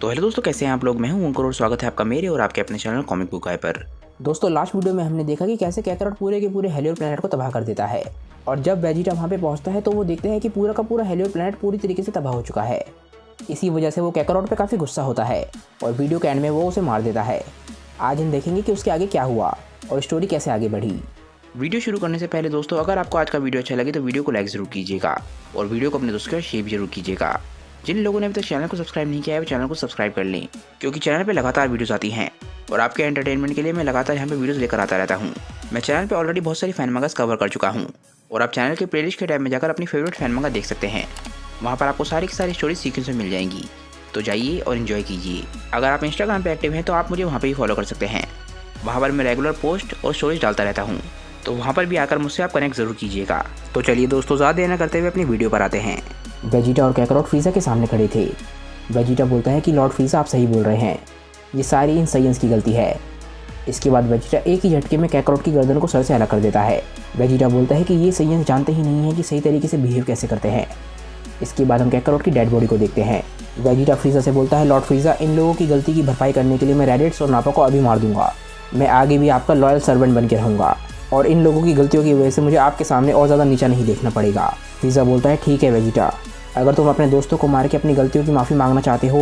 तो हेलो दोस्तों, कैसे हैं आप लोग। मैं हूं अंकुर और स्वागत है आपका मेरे और आपके अपने चैनल कॉमिक बुक गाय पर। दोस्तों, लास्ट वीडियो में हमने देखा कि कैसे कैकरॉट पूरे के पूरे हेलियोर प्लैनेट को तबाह कर देता है और जब वेजिटा वहाँ पे पहुँचता है तो वो देखते हैं कि पूरा का पूरा हेलियोर प्लैनेट पूरी तरीके से तबाह हो चुका है। इसी वजह से वो कैकरॉट पे काफ़ी गुस्सा होता है और वीडियो के एंड में वो उसे मार देता है। आज हम देखेंगे कि उसके आगे क्या हुआ और स्टोरी कैसे आगे बढ़ी। वीडियो शुरू करने से पहले दोस्तों, अगर आपको आज का वीडियो अच्छा लगे तो वीडियो को लाइक जरूर कीजिएगा और वीडियो को अपने दोस्तों के साथ शेयर भी जरूर कीजिएगा। जिन लोगों ने अभी तक चैनल को सब्सक्राइब नहीं किया है वो चैनल को सब्सक्राइब कर लें, क्योंकि चैनल पे लगातार वीडियोस आती हैं और आपके एंटरटेनमेंट के लिए मैं लगातार यहाँ पे वीडियोस लेकर आता रहता हूँ। मैं चैनल पे ऑलरेडी बहुत सारी फैन मंगास कवर कर चुका हूँ और आप चैनल के प्लेलिस्ट के टैब में जाकर अपनी फेवरेट फैन मंगा देख सकते हैं। वहाँ पर आपको सारी की सारी स्टोरी सीक्वेंस में मिल जाएंगी, तो जाइए और इन्जॉय कीजिए। अगर आप इंस्टाग्राम पे एक्टिव हैं तो आप मुझे वहाँ पर ही फॉलो कर सकते हैं। वहाँ पर मैं रेगुलर पोस्ट और स्टोरीज डालता रहता हूँ, तो वहाँ पर भी आकर मुझसे आप कनेक्ट जरूर कीजिएगा। तो चलिए दोस्तों, ज़्यादा देर न करते हुए अपनी वीडियो पर आते हैं। वेजिटा और कैकरॉट फ्रीज़ा के सामने खड़े थे। वेजिटा बोलता है कि लॉर्ड फ्रीज़ा, आप सही बोल रहे हैं, ये सारी इन साइंस की गलती है। इसके बाद वेजिटा एक ही झटके में कैकरॉट की गर्दन को सर से अलग कर देता है। वेजिटा बोलता है कि ये साइंस जानते ही नहीं है कि सही तरीके से बिहेव कैसे करते हैं। इसके बाद हम कैकरॉट की डेड बॉडी को देखते हैं। वेजिटा फ्रीज़ा से बोलता है, लॉर्ड फ्रीज़ा, इन लोगों की गलती की भरपाई करने के लिए मैं रेडिट्स और नापा को अभी मार दूंगा। मैं आगे भी आपका लॉयल सर्वेंट बन के रहूँगा और इन लोगों की गलतियों की वजह से मुझे आपके सामने और ज़्यादा नीचा नहीं देखना पड़ेगा। फ्रीज़ा बोलता है, ठीक है वेजिटा, अगर तुम अपने दोस्तों को मार के अपनी गलतियों की माफ़ी मांगना चाहते हो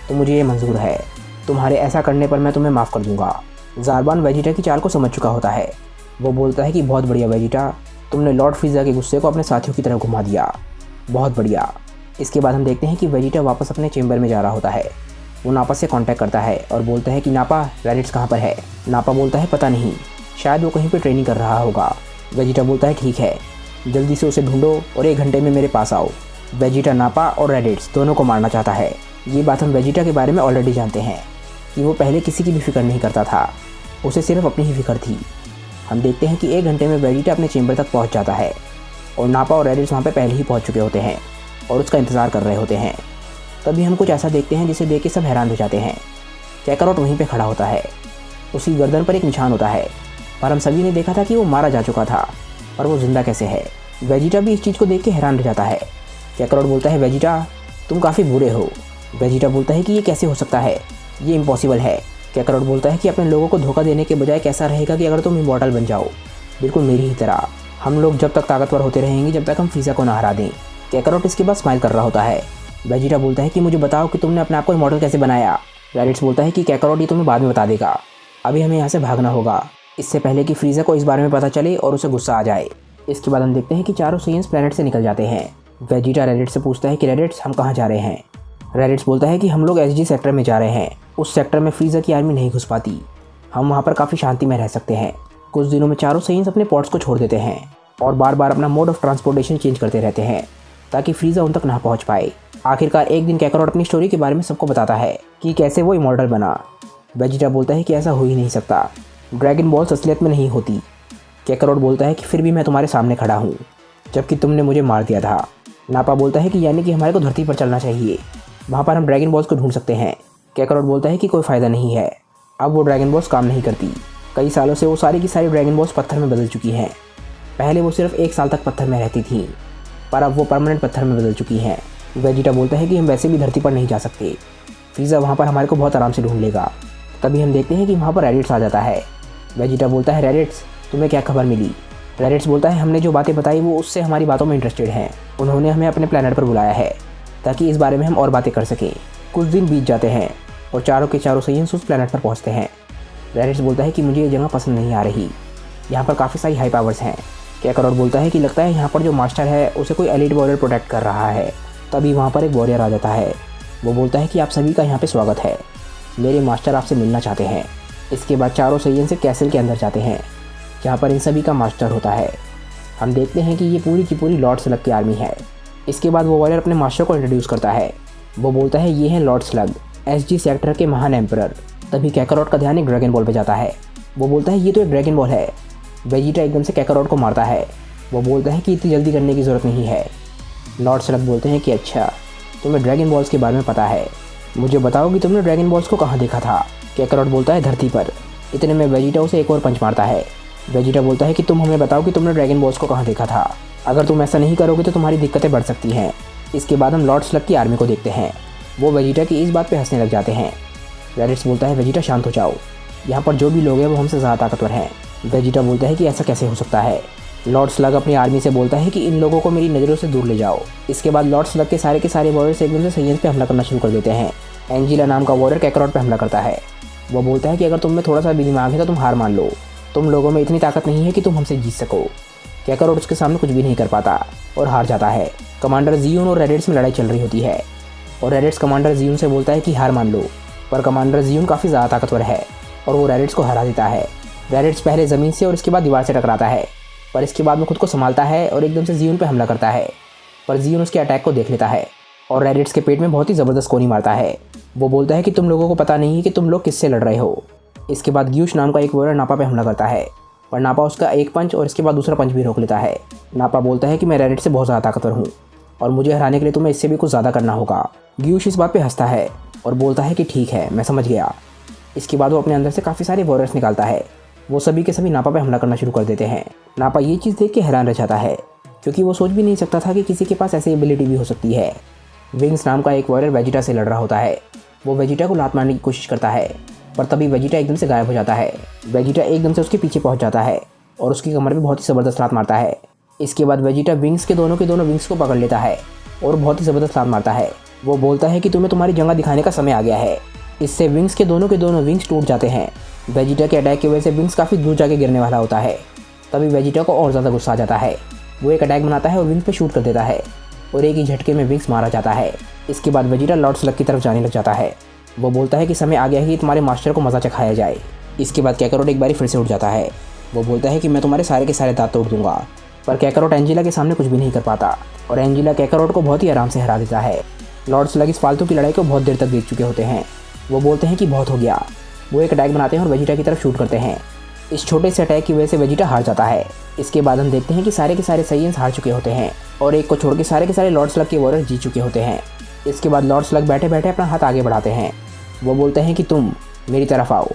तो मुझे ये मंजूर है। तुम्हारे ऐसा करने पर मैं तुम्हें माफ़ कर दूंगा। ज़ारबान वेजिटा की चाल को समझ चुका होता है। वो बोलता है कि बहुत बढ़िया वेजिटा, तुमने लॉर्ड फ्रीज़ा के गुस्से को अपने साथियों की तरफ घुमा दिया, बहुत बढ़िया। इसके बाद हम देखते हैं कि वेजिटा वापस अपने चेंबर में जा रहा होता है। वो नापा से कांटेक्ट करता है और बोलता है कि नापा, रेडिट्स कहाँ पर है। नापा बोलता है, पता नहीं, शायद वो कहीं पर ट्रेनिंग कर रहा होगा। वेजिटा बोलता है, ठीक है, जल्दी से उसे ढूंढो और 1 घंटे में मेरे पास आओ। वेजिटा नापा और रेडिट्स दोनों को मारना चाहता है। ये बात हम वेजिटा के बारे में ऑलरेडी जानते हैं कि वो पहले किसी की भी फिक्र नहीं करता था, उसे सिर्फ अपनी ही फिक्र थी। हम देखते हैं कि 1 घंटे में वेजिटा अपने चेंबर तक पहुंच जाता है और नापा और रेडिट्स वहाँ पे पहले ही पहुंच चुके होते हैं और उसका इंतज़ार कर रहे होते हैं। तभी हम कुछ ऐसा देखते हैं जिसे देख के सब हैरान हो जाते हैं। कैकरॉट वहीं पर खड़ा होता है, उसकी गर्दन पर एक निशान होता है, पर हम सभी ने देखा था कि वो मारा जा चुका था, पर वो जिंदा कैसे है। वेजिटा भी इस चीज़ को देख के हैरान रह जाता है। कैकरॉट बोलता है, वेजिटा, तुम काफ़ी बुरे हो। वेजिटा बोलता है कि ये कैसे हो सकता है, ये इम्पॉसिबल है। कैकरॉट बोलता है कि अपने लोगों को धोखा देने के बजाय कैसा रहेगा कि अगर तुम इमॉर्टल बन जाओ, बिल्कुल मेरी ही तरह। हम लोग जब तक ताकतवर होते रहेंगे जब तक हम फ्रीज़ा को ना हरा दें। कैकरॉट इसके बाद स्माइल कर रहा होता है। वेजिटा बोलता है कि मुझे बताओ कि तुमने अपने आप को इमॉर्टल कैसे बनाया। रेडिट्स बोलता है कि कैकरॉट, ये तुम्हें बाद में बता देगा, अभी हमें यहाँ से भागना होगा, इससे पहले कि फ्रीज़ा को इस बारे में पता चले और उसे गुस्सा आ जाए। इसके बाद हम देखते हैं कि चारों साइंस प्लैनेट से निकल जाते हैं। वेजिटा रेडिट्स से पूछता है कि रेडिट्स, हम कहाँ जा रहे हैं। रेडिट्स बोलता है कि हम लोग एसजी सेक्टर में जा रहे हैं। उस सेक्टर में फ्रीज़ा की आर्मी नहीं घुस पाती, हम वहाँ पर काफ़ी शांति में रह सकते हैं। कुछ दिनों में चारों साइंस अपने पॉट्स को छोड़ देते हैं और बार बार अपना मोड ऑफ ट्रांसपोर्टेशन चेंज करते रहते हैं ताकि फ्रीज़ा उन तक ना पहुँच पाए। आखिरकार एक दिन कैकरॉट अपनी स्टोरी के बारे में सबको बताता है कि कैसे वो इमॉर्टल बना। वेजिटा बोलता है कि ऐसा हो ही नहीं सकता, ड्रैगन बॉल्स असलियत में नहीं होती। कैकरॉट बोलता है कि फिर भी मैं तुम्हारे सामने खड़ा हूँ जबकि तुमने मुझे मार दिया था। नापा बोलता है कि यानी कि हमारे को धरती पर चलना चाहिए, वहाँ पर हम ड्रैगन बॉल्स को ढूंढ सकते हैं। कैकरॉट बोलता है कि कोई फ़ायदा नहीं है, अब वो ड्रैगन बॉल्स काम नहीं करती। कई सालों से वो सारी की सारी ड्रैगन बॉल्स पत्थर में बदल चुकी हैं। पहले वो सिर्फ 1 साल तक पत्थर में रहती थी, पर अब वो परमानेंट पत्थर में बदल चुकी हैं। वेजिटा बोलता है कि हम वैसे भी धरती पर नहीं जा सकते, फ्रीज़ा वहाँ पर हमारे को बहुत आराम से ढूंढ लेगा। तभी हम देखते हैं कि वहाँ पर रेडिट्स आ जाता है। वेजिटा बोलता है, रेडिट्स, तुम्हें क्या खबर मिली। रेडिट्स बोलता है, हमने जो बातें बताई वो उससे हमारी बातों में इंटरेस्टेड हैं, उन्होंने हमें अपने प्लैनेट पर बुलाया है ताकि इस बारे में हम और बातें कर सकें। कुछ दिन बीत जाते हैं और चारों के चारों साइंस उस प्लैनेट पर पहुँचते हैं। रेडिट्स बोलता है कि मुझे ये जगह पसंद नहीं आ रही, यहाँ पर काफ़ी सारी हाई पावर्स हैं। कैकरॉट बोलता है कि लगता है यहाँ पर जो मास्टर है उसे कोई एलीट वॉरियर प्रोटेक्ट कर रहा है। तभी वहाँ पर एक वॉरियर आ जाता है। वो बोलता है कि आप सभी का यहाँ पे स्वागत है, मेरे मास्टर आपसे मिलना चाहते हैं। इसके बाद चारों साइंस से कैसल के अंदर जाते हैं जहाँ पर इन सभी का मास्टर होता है। हम देखते हैं कि ये पूरी की पूरी लॉर्ड स्लग की आर्मी है। इसके बाद वो वॉरियर अपने मास्टर को इंट्रोड्यूस करता है। वो बोलता है, ये हैं लॉर्ड स्लग, एसजी सेक्टर के महान एम्परर। तभी कैकरॉट का ध्यान एक ड्रैगन बॉल पे जाता है। वो बोलता है, ये तो एक ड्रैगन बॉल है। वेजिटा एकदम से कैकरॉट को मारता है। वो बोलता है कि इतनी जल्दी करने की ज़रूरत नहीं है। लॉर्ड स्लग बोलते हैं कि अच्छा, तुम्हें ड्रैगन बॉल्स के बारे में पता है, मुझे बताओ कि तुमने ड्रैगन बॉल्स को कहाँ देखा था। कैकरॉट बोलता है, धरती पर। इतने में वेजिटा उसे एक और पंच मारता है। वेजिटा बोलता है कि तुम हमें बताओ कि तुमने ड्रैगन बॉल्स को कहाँ देखा था, अगर तुम ऐसा नहीं करोगे तो तुम्हारी दिक्कतें बढ़ सकती हैं। इसके बाद हम लॉर्ड स्लग की आर्मी को देखते हैं। वो वेजिटा की इस बात पे हंसने लग जाते हैं। रेडिट्स बोलता है वेजिटा शांत हो जाओ, यहाँ पर जो भी लोग हैं वो हमसे ज़्यादा ताकतवर हैं। वेजिटा बोलता है कि ऐसा कैसे हो सकता है। लॉर्ड स्लग अपनी आर्मी से बोलता है कि इन लोगों को मेरी नज़रों से दूर ले जाओ। इसके बाद लॉर्ड स्लग के सारे वॉरियर्स एकदम से साइयंस पे हमला करना शुरू कर देते हैं। एंजिला नाम का वॉरियर कैकरोट पे हमला करता है। वो बोलता है कि अगर तुम में थोड़ा सा भी दिमाग है तो तुम हार मान लो, तुम लोगों में इतनी ताकत नहीं है कि तुम हमसे जीत सको। कैकरोट उसके सामने कुछ भी नहीं कर पाता और हार जाता है। कमांडर जियून और रेडिट्स में लड़ाई चल रही होती है और रेडिट्स कमांडर जियून से बोलता है कि हार मान लो, पर कमांडर जियून काफ़ी ज़्यादा ताकतवर है और वो रेडिट्स को हरा देता है। रेडिट्स पहले ज़मीन से और इसके बाद दीवार से टकराता है, पर इसके बाद वो खुद को संभालता है और एकदम से जियून पे हमला करता है, पर जियून उसके अटैक को देख लेता है और रेडिट्स के पेट में बहुत ही ज़बरदस्त कोनी मारता है। वो बोलता है कि तुम लोगों को पता नहीं है कि तुम लोग किससे लड़ रहे हो। इसके बाद ग्यूश नाम का एक वॉरियर नापा पे हमला करता है, पर नापा उसका एक पंच और इसके बाद दूसरा पंच भी रोक लेता है। नापा बोलता है कि मैं रेडिट से बहुत ज़्यादा ताकतवर हूँ और मुझे हराने के लिए तुम्हें इससे भी कुछ ज़्यादा करना होगा। ग्यूश इस बात पे हंसता है और बोलता है कि ठीक है, मैं समझ गया। इसके बाद वो अपने अंदर से काफ़ी सारे वॉरियर्स निकालता है। वो सभी के सभी नापा पे हमला करना शुरू कर देते हैं। नापा ये चीज़ देख के हैरान रह जाता है, क्योंकि वो सोच भी नहीं सकता था कि किसी के पास ऐसी एबिलिटी भी हो सकती है। विंग्स नाम का एक वॉरियर वेजिटा से लड़ रहा होता है। वो वेजिटा को लात मारने की कोशिश करता है, पर तभी वेजिटा एकदम से गायब हो जाता है। वेजिटा एकदम से उसके पीछे पहुंच जाता है और उसकी कमर में बहुत ही ज़बरदस्त लात मारता है। इसके बाद वेजिटा विंग्स के दोनों विंग्स को पकड़ लेता है और बहुत ही ज़बरदस्त लात मारता है। वो बोलता है कि तुम्हें तुम्हारी जंगा दिखाने का समय आ गया है। इससे विंग्स के दोनों विंग्स टूट जाते हैं। वेजिटा के अटैक की वजह से विंग्स काफ़ी दूर जाके गिरने वाला होता है। तभी वेजिटा को और ज़्यादा गुस्सा आ जाता है। वो एक अटैक बनाता है और विंग्स पे शूट कर देता है और एक ही झटके में विंग्स मारा जाता है। इसके बाद वेजिटा लॉर्ड स्लग की तरफ जाने लग जाता है। वो बोलता है कि समय आ गया है कि तुम्हारे मास्टर को मज़ा चखाया जाए। इसके बाद कैकरोट एक बारी फिर से उठ जाता है। वो बोलता है कि मैं तुम्हारे सारे के सारे दांत तोड़ दूंगा, पर कैकरोट एंजिला के सामने कुछ भी नहीं कर पाता और एंजिला कैकरोट को बहुत ही आराम से हरा देता है। लॉर्ड स्लग इस फालतू की लड़ाई को बहुत देर तक देख चुके होते हैं। वो बोलते हैं कि बहुत हो गया। वो एक अटैक बनाते हैं और वेजिटा की तरफ शूट करते हैं। इस छोटे से अटैक की वजह से वेजिटा हार जाता है। इसके बाद हम देखते हैं कि सारे के सारे साइयंस हार चुके होते हैं और एक को छोड़ के सारे लॉर्ड स्लग के वॉरियर जीत चुके होते हैं। इसके बाद लॉर्ड स्लग बैठे बैठे अपना हाथ आगे बढ़ाते हैं। वो बोलते हैं कि तुम मेरी तरफ आओ।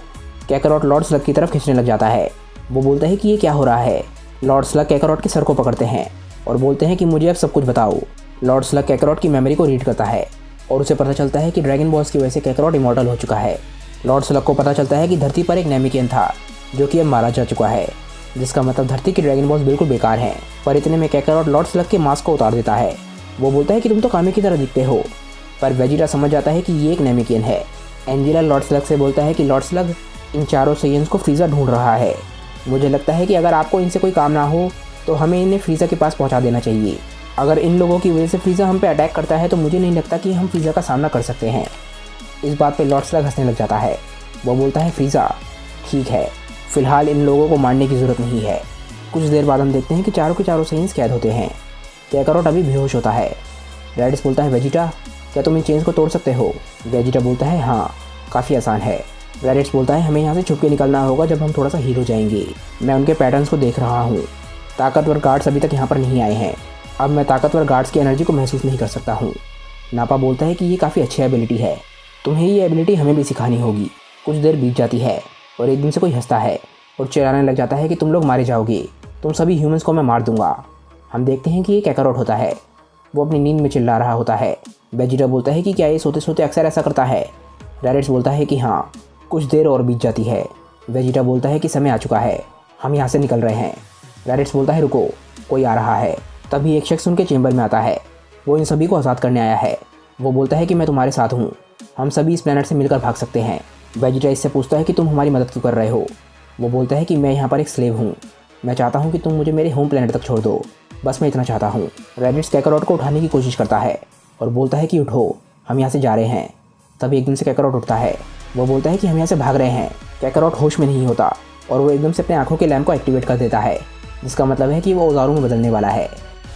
कैकरोट लॉर्ड स्लग की तरफ खींचने लग जाता है। वो बोलता है कि ये क्या हो रहा है। लॉर्ड स्लग कैकरोट के सर को पकड़ते हैं और बोलते हैं कि मुझे अब सब कुछ बताओ। लॉर्ड स्लग कैकरोट की मेमोरी को रीड करता है और उसे पता चलता है कि ड्रैगन बॉल्स की वजह से कैकरोट इमॉर्टल हो चुका है। लॉर्ड स्लग को पता चलता है कि धरती पर एक नेमिकियन था जो कि अब मारा जा चुका है, जिसका मतलब धरती की ड्रैगन बॉल्स बिल्कुल बेकार हैं। पर इतने में कैकरोट लॉर्ड स्लग के मास्क को उतार देता है। वो बोलता है कि तुम तो कामे की तरह दिखते हो, पर वेजिटा समझ जाता है कि ये एक नेमिकियन है। एंजिला लॉर्ड स्लग से बोलता है कि लॉर्ड स्लग इन चारों साइयंस को फ्रीज़ा ढूंढ रहा है। मुझे लगता है कि अगर आपको इनसे कोई काम ना हो तो हमें इन्हें फ्रीज़ा के पास पहुंचा देना चाहिए। अगर इन लोगों की वजह से फ्रीज़ा हम पे अटैक करता है तो मुझे नहीं लगता कि हम फ्रीज़ा का सामना कर सकते हैं। इस बात पे लॉर्ड स्लग हंसने लग जाता है। वो बोलता है फ्रीज़ा ठीक है, फ़िलहाल इन लोगों को मारने की ज़रूरत नहीं है। कुछ देर बाद हम देखते हैं कि चारों के चारों साइयंस कैद होते हैं। कैकरोट अभी बेहोश होता है। रेडिस बोलता है वेजिटा क्या तुम इन चेन्स को तोड़ सकते हो। वेजिटा बोलता है हाँ, काफ़ी आसान है। रेडिट्स बोलता है हमें यहाँ से छुप के निकलना होगा जब हम थोड़ा सा हील हो जाएंगे। मैं उनके पैटर्न्स को देख रहा हूँ। ताकतवर गार्ड्स अभी तक यहाँ पर नहीं आए हैं। अब मैं ताकतवर गार्ड्स की एनर्जी को महसूस नहीं कर सकता हूँ। नापा बोलता है कि ये काफ़ी अच्छी एबिलिटी है, तुम्हें ये एबिलिटी हमें भी सिखानी होगी। कुछ देर बीत जाती है और एकदम से कोई हंसता है और चिल्लाने लग जाता है कि तुम लोग मारे जाओगे, तुम सभी ह्यूमंस को मैं मार दूंगा। हम देखते हैं कि ये कैकरोट होता है। वो अपनी नींद में चिल्ला रहा होता है। वेजिटा बोलता है कि क्या ये सोते सोते अक्सर ऐसा करता है। रेडिट्स बोलता है कि हाँ। कुछ देर और बीत जाती है। वेजिटा बोलता है कि समय आ चुका है, हम यहाँ से निकल रहे हैं। रेडिट्स बोलता है रुको, कोई आ रहा है। तभी एक शख्स उनके चेंबर में आता है। वो इन सभी को आज़ाद करने आया है। वो बोलता है कि मैं तुम्हारे साथ हूँ, हम सभी इस प्लेनेट से मिलकर भाग सकते हैं। वेजिटा इससे पूछता है कि तुम हमारी मदद क्यों कर रहे हो। वो बोलता है कि मैं यहाँ पर एक स्लेव हूँ, मैं चाहता हूँ कि तुम मुझे मेरे होम प्लेनेट तक छोड़ दो, बस मैं इतना चाहता हूँ। रेडिट्स कैकरोट को उठाने की कोशिश करता है और बोलता है कि उठो, हम यहाँ से जा रहे हैं। तभी एकदम से कैकरोट उठता है। वो बोलता है कि हम यहाँ से भाग रहे हैं। कैकरोट होश में नहीं होता और वो एकदम से अपने आंखों के लैंप को एक्टिवेट कर देता है, जिसका मतलब है कि वो औजारों में बदलने वाला है।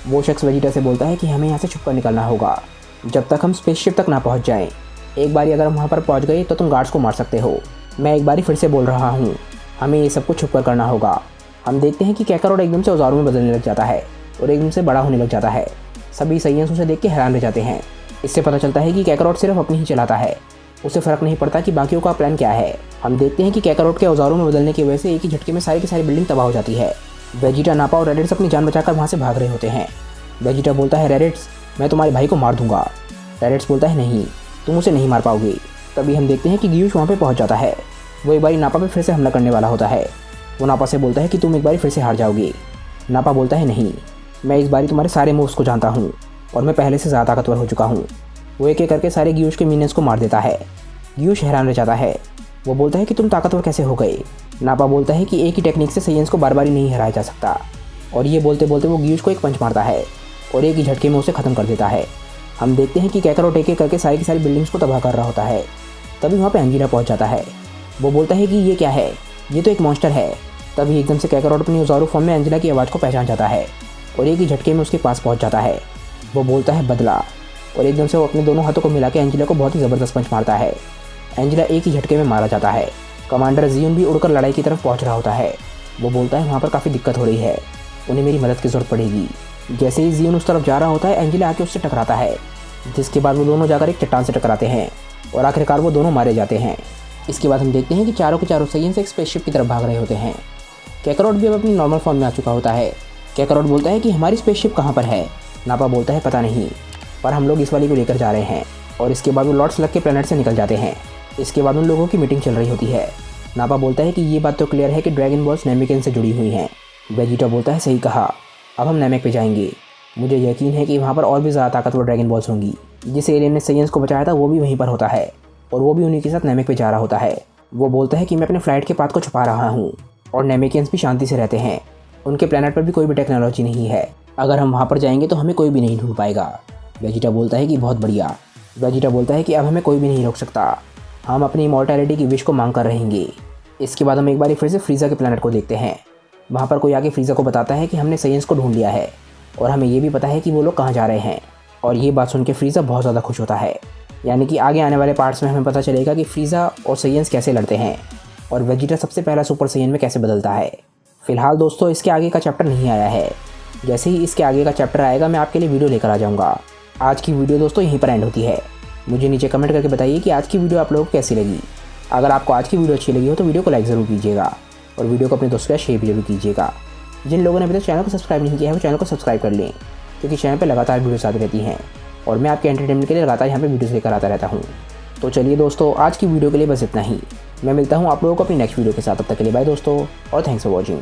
वो शख्स वेजिटा से बोलता है कि हमें यहाँ से छुपकर निकलना होगा जब तक हम स्पेसशिप तक ना पहुँच जाएँ। एक बारी अगर हम वहाँ पर पहुँच गए तो तुम गार्ड्स को मार सकते हो। मैं एक बारी फिर से बोल रहा हूँ, हमें ये सब कुछ छुपकर करना होगा। हम देखते हैं कि कैकरोट एकदम से औजारों में बदलने लग जाता है और एकदम से बड़ा होने लग जाता है। सभी साइयंस उसे देख के हैरान रह जाते हैं। इससे पता चलता है कि कैकरोट सिर्फ अपनी ही चलाता है, उसे फ़र्क नहीं पड़ता कि बाकियों का प्लान क्या है। हम देखते हैं कि कैकरोट के औजारों में बदलने की वजह से एक ही झटके में सारी की सारी बिल्डिंग तबाह हो जाती है। वेजिटा, नापा और रेडिट्स अपनी जान बचाकर वहाँ से भाग रहे होते हैं। वेजिटा बोलता है रेडिट्स मैं तुम्हारे भाई को मार दूंगा। रेडिट्स बोलता है नहीं, तुम उसे नहीं मार पाओगे। तभी हम देखते हैं कि गियूश वहाँ पे पहुँच जाता है। वो एक बारी नापा पे फिर से हमला करने वाला होता है। वो नापा से बोलता है कि तुम एक बारी फिर से हार जाओगे। नापा बोलता है नहीं, मैं इस बारी तुम्हारे सारे मूव्स को जानता हूँ और मैं पहले से ज़्यादा ताकतवर हो चुका हूँ। वो एक एक करके सारे गियूश के मिनियंस को मार देता है। गियूश हैरान रह जाता है। वो बोलता है कि तुम ताकतवर कैसे हो गए। नापा बोलता है कि एक ही टेक्निक से साइयन्स को बार बार ही नहीं हराया जा सकता। और ये बोलते बोलते वो गियूश को एक पंच मारता है और एक ही झटके में उसे ख़त्म कर देता है। हम देखते हैं कि कैकरोट एक एक करके सारी की सारी बिल्डिंग्स को तबाह कर रहा होता है। तभी वहाँ पे एंजिला पहुँच जाता है। वो बोलता है कि ये क्या है, ये तो एक मॉन्स्टर है। तभी एकदम से कैकरोट अपनी ज़ोरो फॉर्म में एंजिला की आवाज़ को पहचान जाता है और एक ही झटके में उसके पास पहुँच जाता है। वो बोलता है बदला, और एकदम से वो अपने दोनों हाथों को मिला के एंजिला को बहुत ही ज़बरदस्त पंच मारता है। एंजिला एक ही झटके में मारा जाता है। कमांडर जियोन भी उड़कर लड़ाई की तरफ पहुँच रहा होता है। वो बोलता है वहाँ पर काफ़ी दिक्कत हो रही है, उन्हें मेरी मदद की ज़रूरत पड़ेगी। जैसे ही जियोन उस तरफ जा रहा होता है, एंजिला आके उससे टकराता है, जिसके बाद वो दोनों जाकर एक चट्टान से टकराते हैं और आखिरकार वो दोनों मारे जाते हैं। इसके बाद हम देखते हैं कि चारों के चारों साइयन्स एक स्पेसशिप की तरफ भाग रहे होते हैं। कैकरोट भी अब अपनी नॉर्मल फॉर्म में आ चुका होता है। कैकरोट बोलता है कि हमारी स्पेसशिप कहाँ पर है। नापा बोलता है पता नहीं, पर हम लोग इस वाली को लेकर जा रहे हैं। और इसके बाद वो लॉर्ड स्लग के प्लेनेट से निकल जाते हैं। इसके बाद उन लोगों की मीटिंग चल रही होती है। नापा बोलता है कि ये बात तो क्लियर है कि ड्रैगन बॉल्स नैमेकिन से जुड़ी हुई हैं। वेजिटा बोलता है सही कहा, अब हम नैमेक पे जाएंगे। मुझे यकीन है कि वहाँ पर और भी ज़्यादा ताकतवर ड्रैगन बॉल्स होंगी। जिस एलियन ने साइयन्स को बचाया था वो भी वहीं पर होता है और वो भी उन्हीं के साथ नैमेक पे जा रहा होता है। वो बोलता है कि मैं अपने फ्लाइट के पाथ को छुपा रहा हूँ और नैमेकियंस भी शांति से रहते हैं। उनके प्लेनेट पर भी कोई भी टेक्नोलॉजी नहीं है। अगर हम वहाँ पर जाएंगे तो हमें कोई भी नहीं ढूंढ पाएगा। वेजिटा बोलता है कि बहुत बढ़िया। वेजिटा बोलता है कि अब हमें कोई भी नहीं रोक सकता, हम अपनी इमॉर्टैलिटी की विश को मांग कर रहेंगे। इसके बाद हम एक बार फिर से फ्रीज़ा के प्लेनेट को देखते हैं। वहाँ पर कोई आके फ्रीज़ा को बताता है कि हमने साइयन्स को ढूंढ लिया है और हमें ये भी पता है कि वो लोग कहाँ जा रहे हैं। और ये बात सुन के फ्रीज़ा बहुत ज़्यादा खुश होता है। यानी कि आगे आने वाले पार्ट्स में हमें पता चलेगा कि फ्रीज़ा और साइयन्स कैसे लड़ते हैं और वेजिटा सबसे पहला सुपर साइयन में कैसे बदलता है। फिलहाल दोस्तों इसके आगे का चैप्टर नहीं आया है। जैसे ही इसके आगे का चैप्टर आएगा मैं आपके लिए वीडियो लेकर आ जाऊँगा। आज की वीडियो दोस्तों यहीं पर एंड होती है। मुझे नीचे कमेंट करके बताइए कि आज की वीडियो आप लोगों को कैसी लगी। अगर आपको आज की वीडियो अच्छी लगी हो तो वीडियो को लाइक ज़रूर कीजिएगा और वीडियो को अपने दोस्तों के साथ शेयर भी जरूर कीजिएगा। जिन लोगों ने अभी तक चैनल को सब्सक्राइब नहीं किया है वो चैनल को सब्सक्राइब कर लें, क्योंकि चैनल पर लगातार वीडियोस आती रहती हैं और मैं आपके एंटरटेनमेंट के लिए लगातार यहाँ पे वीडियोस लेकर आता रहता हूँ। तो चलिए दोस्तों आज की वीडियो के लिए बस इतना ही। मैं मिलता हूँ आप लोगों को अपनी नेक्स्ट वीडियो के साथ। तब तक के लिए बाय दोस्तों और थैंक्स फॉर वॉचिंग।